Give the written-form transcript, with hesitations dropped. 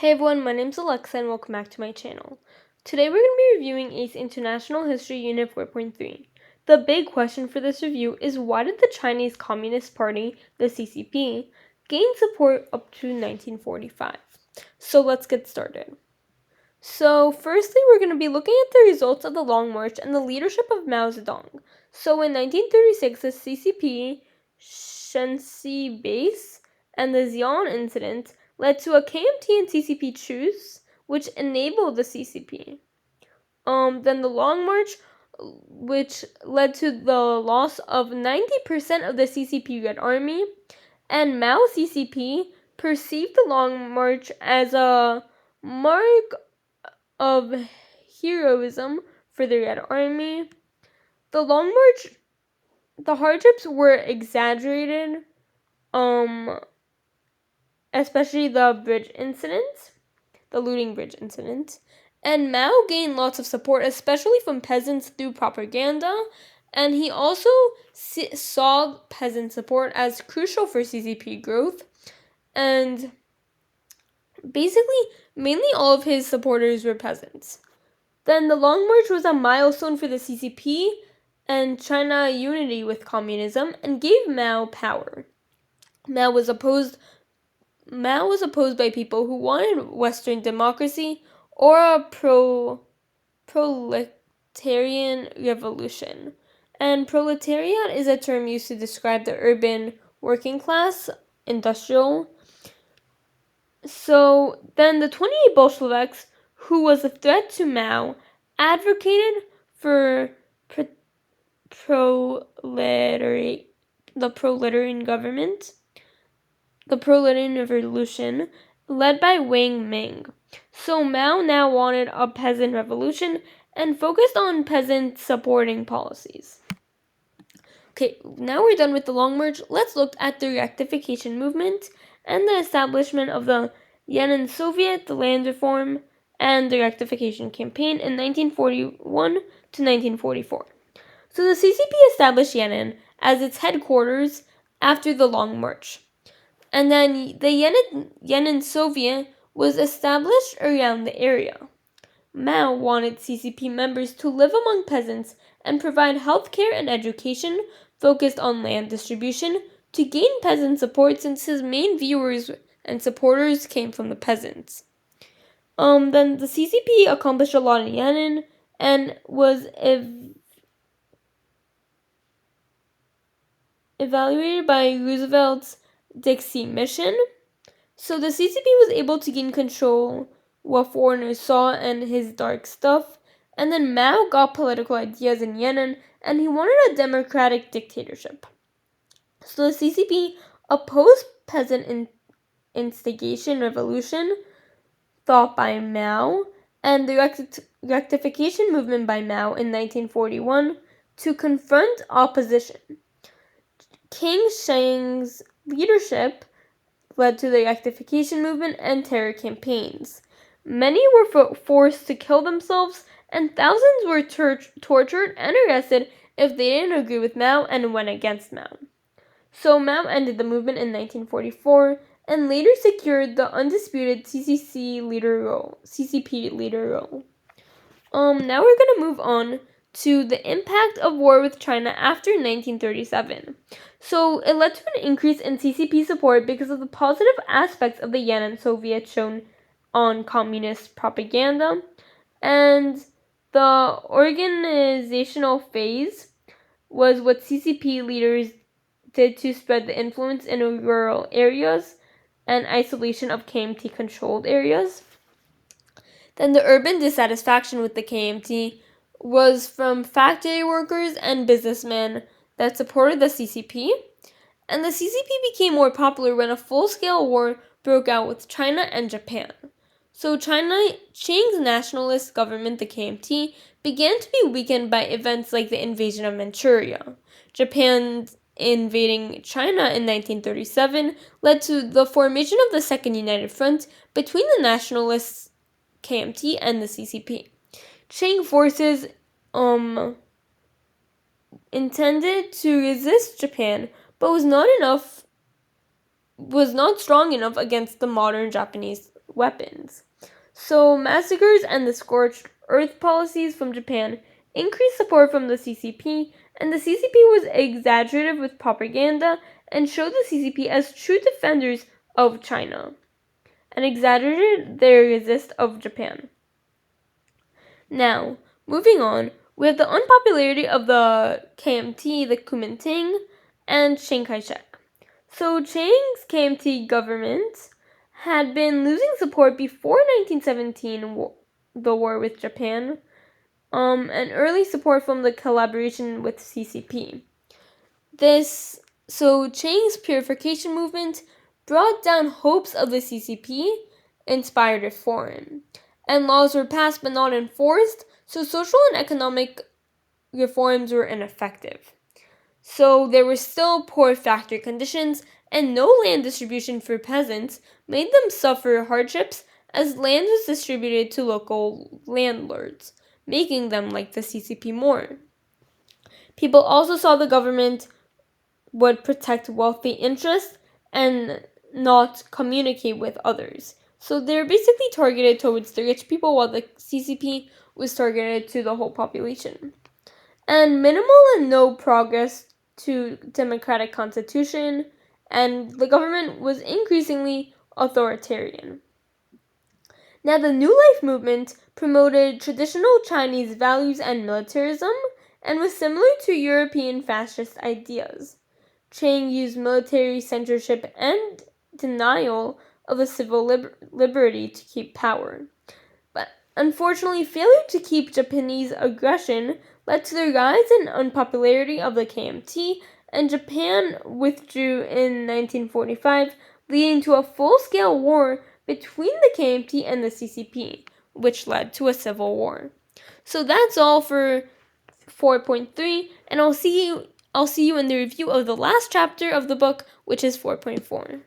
Hey everyone, my name's Alexa and welcome back to my channel. Today we're going to be reviewing ACE International History Unit 4.3. The big question for this review is why did the Chinese Communist Party, the CCP, gain support up to 1945? So let's get started. So firstly, we're going to be looking at the results of the Long March and the leadership of Mao Zedong. So in 1936, the CCP, Shenxi Base, and the Xi'an incident led to a KMT and CCP truce, which enabled the CCP. Then the Long March, which led to the loss of 90% of the CCP Red Army, and Mao CCP perceived the Long March as a mark of heroism for the Red Army. The Long March, the hardships were exaggerated, especially the bridge incident, the looting bridge incident. And Mao gained lots of support, especially from peasants through propaganda. And he also saw peasant support as crucial for CCP growth. And basically, mainly all of his supporters were peasants. Then the Long March was a milestone for the CCP and China unity with communism and gave Mao power. Mao was opposed by people who wanted Western democracy or a proletarian revolution. And proletariat is a term used to describe the urban working class, industrial. So then the 28 Bolsheviks, who was a threat to Mao, advocated for the proletarian government, the proletarian revolution, led by Wang Ming. So Mao now wanted a peasant revolution and focused on peasant supporting policies. Okay, now we're done with the Long March. Let's look at the rectification movement and the establishment of the Yan'an Soviet, the land reform, and the rectification campaign in 1941 to 1944. So the CCP established Yan'an as its headquarters after the Long March. And then the Yan'an Soviet was established around the area. Mao wanted CCP members to live among peasants and provide healthcare and education focused on land distribution to gain peasant support since his main viewers and supporters came from the peasants. Then the CCP accomplished a lot in Yan'an and was evaluated by Roosevelt's Dixie mission. So the CCP was able to gain control what foreigners saw and his dark stuff. And then Mao got political ideas in Yan'an and he wanted a democratic dictatorship. So the CCP opposed peasant instigation revolution thought by Mao and the rectification movement by Mao in 1941 to confront opposition. King Shang's leadership led to the rectification movement and terror campaigns. Many were forced to kill themselves, and thousands were tortured and arrested if they didn't agree with Mao and went against Mao. So Mao ended the movement in 1944 and later secured the undisputed CCP leader role. Now we're going to move on to the impact of war with China after 1937. So it led to an increase in CCP support because of the positive aspects of the Yan'an Soviet shown on communist propaganda, and the organizational phase was what CCP leaders did to spread the influence in rural areas and isolation of KMT-controlled areas. Then the urban dissatisfaction with the KMT was from factory workers and businessmen that supported the CCP, and the CCP became more popular when a full-scale war broke out with China and Japan. So Chiang's nationalist government, the KMT, began to be weakened by events like the invasion of Manchuria. Japan invading China in 1937 led to the formation of the Second United Front between the nationalists KMT and the CCP. Chiang forces intended to resist Japan, but was not strong enough against the modern Japanese weapons. So massacres and the scorched earth policies from Japan increased support from the CCP, and the CCP was exaggerated with propaganda and showed the CCP as true defenders of China and exaggerated their resist of Japan. Now, moving on, we have the unpopularity of the KMT, the Kuomintang, and Chiang Kai-shek. So Chiang's KMT government had been losing support before 1917, the war with Japan, and early support from the collaboration with CCP. So Chiang's purification movement brought down hopes of the CCP, inspired reform, and laws were passed but not enforced, so social and economic reforms were ineffective. So there were still poor factory conditions, and no land distribution for peasants made them suffer hardships as land was distributed to local landlords, making them like the CCP more. People also saw the government would protect wealthy interests and not communicate with others. So they're basically targeted towards the rich people, while the CCP was targeted to the whole population. And minimal and no progress to democratic constitution, and the government was increasingly authoritarian. Now, the New Life movement promoted traditional Chinese values and militarism and was similar to European fascist ideas. Chiang used military censorship and denial of a civil liberty to keep power. But unfortunately, failure to keep Japanese aggression led to the rise in unpopularity of the KMT, and Japan withdrew in 1945, leading to a full-scale war between the KMT and the CCP, which led to a civil war. So that's all for 4.3, and I'll see you in the review of the last chapter of the book, which is 4.4.